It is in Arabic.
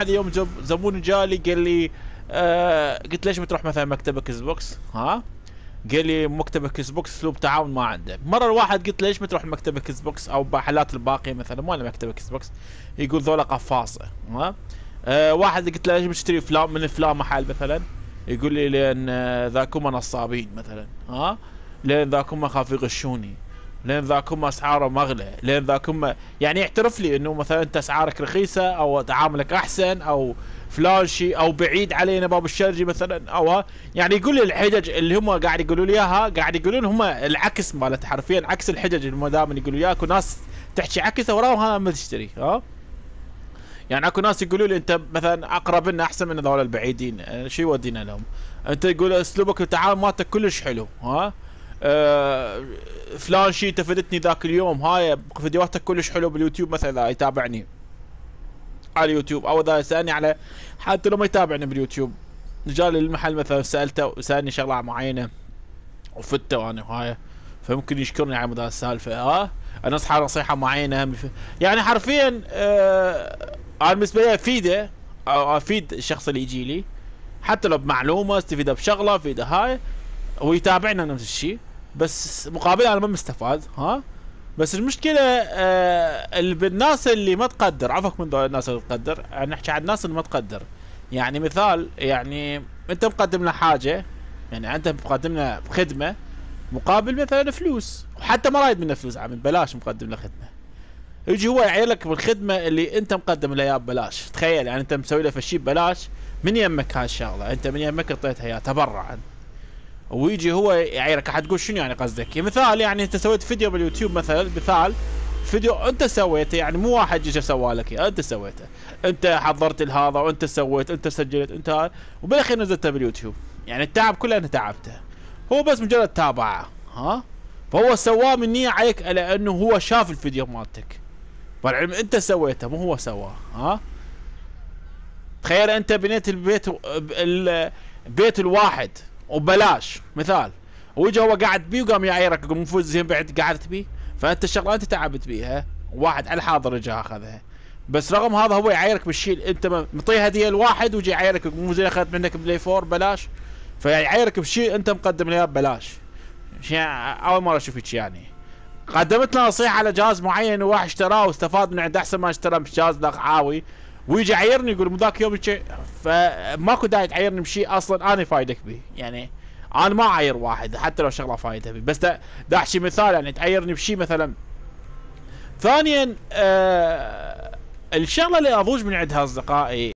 هذا يوم زبون جالي قال لي قلت ليش بتروح مثلا مكتبة اكس بوكس؟ ها؟ قال لي مكتبة اكس بوكس اسلوب تعاون ما عنده. مرة الواحد قلت ليش بتروح مكتبة اكس بوكس او محلات الباقية مثلا مو مكتبة اكس بوكس؟ يقول ذولا قفاصة. ها؟ واحد قلت له ليش بتشتري فلان من فلان محل مثلا؟ يقول لي لان ذاكم نصابين مثلا. ها؟ لان ذاكم خاف يغشوني، لين ذاكم اسعاره اغلى، لين ذاكم يعني يعترف لي انه مثلا انت اسعارك رخيصه او تعاملك احسن او فلان شيء او بعيد علينا باب الشرجي مثلا او يعني يقول لي الحجج اللي هم قاعد يقولوا لي اياها، قاعد يقولون هم العكس مالت حرفيا عكس الحجج اللي هم دائما يقولوا اياك، وناس تحكي عكسه وراهم هذا ما تشتري. ها؟ يعني اكو ناس يقولوا لي انت مثلا اقرب لنا احسن من هذول البعيدين، شو يودينا لهم؟ انت يقول اسلوبك والتعامل مالتك كلش حلو. ها؟ فلان شي تفدتني ذاك اليوم، هاي فيديوهاتك كلش حلو باليوتيوب مثلا اذا يتابعني على اليوتيوب او اذا يسالني على، حتى لو ما يتابعني باليوتيوب جالي المحل مثلا سالته وسالني شغله معينه وفدته وانا وهاي، فممكن يشكرني على مدى السالفه. ها؟ انا اصحى نصيحه معينه يعني حرفيا انا بالنسبه لي افيده او افيد الشخص اللي يجي لي حتى لو بمعلومه استفيده بشغله افيده هاي، هو يتابعنا نفس الشيء بس مقابل انا ما مستفاد. ها؟ بس المشكله بالناس اللي ما تقدر، عفك من دول الناس اللي تقدر، نحكي عن الناس اللي ما تقدر. يعني مثال، يعني انت مقدم له حاجه، يعني انت مقدم له خدمه مقابل مثلا فلوس، وحتى ما رايد منه فلوس، عم ببلاش مقدم له خدمه، يجي هو يعير لك بالخدمه اللي انت مقدم له اياها ببلاش. تخيل يعني انت مسوي له فشي ببلاش من يمك هالشغله، انت من يمك اعطيتها اياه تبرعا، ويجي هو يعيرك. حتقول شنو يعني قصدك؟ مثال يعني انت سويت فيديو باليوتيوب مثلا، مثال فيديو انت سويته، يعني مو واحد جي سوى لك اياه، انت سويته، انت حضرت لهذا وانت سويت انت سجلت انت هاي، وبالاخير نزلته باليوتيوب. يعني التعب كله انت تعبته، هو بس مجرد تابعه. ها؟ فهو سواه من نية عليك على انه هو شاف الفيديو مالتك، والعلم انت سويته مو هو سواه. ها؟ تخيل انت بنيت البيت الواحد وبلاش مثال، ويجي هو قاعد بيه وقام يعيرك يقول مفوز زين بعد قعدت بيه، فانت الشغله انت تعبت بيها، واحد على الحاضر اجى اخذها، بس رغم هذا هو يعيرك بالشيء انت مطيه هديه لواحد، ويجي يعيرك مو زين اخذت منك بلاي 4 بلاش، فيعيرك بشيء انت مقدم له ببلاش. اول مره اشوف هيك يعني. قدمت له نصيحه على جهاز معين وواحد اشتراه واستفاد من عنده احسن ما اشترى بجهاز عاوي، ويجي يعيرني يقول ذاك يوم شيء، فماكو داعي تعيرني بشيء اصلا انا فايدك به. يعني انا ما اعير واحد حتى لو شغله فايده به، بس دا احكي مثال يعني تعيرني بشيء مثلا. ثانيا الشغله اللي اضوج من عندها اصدقائي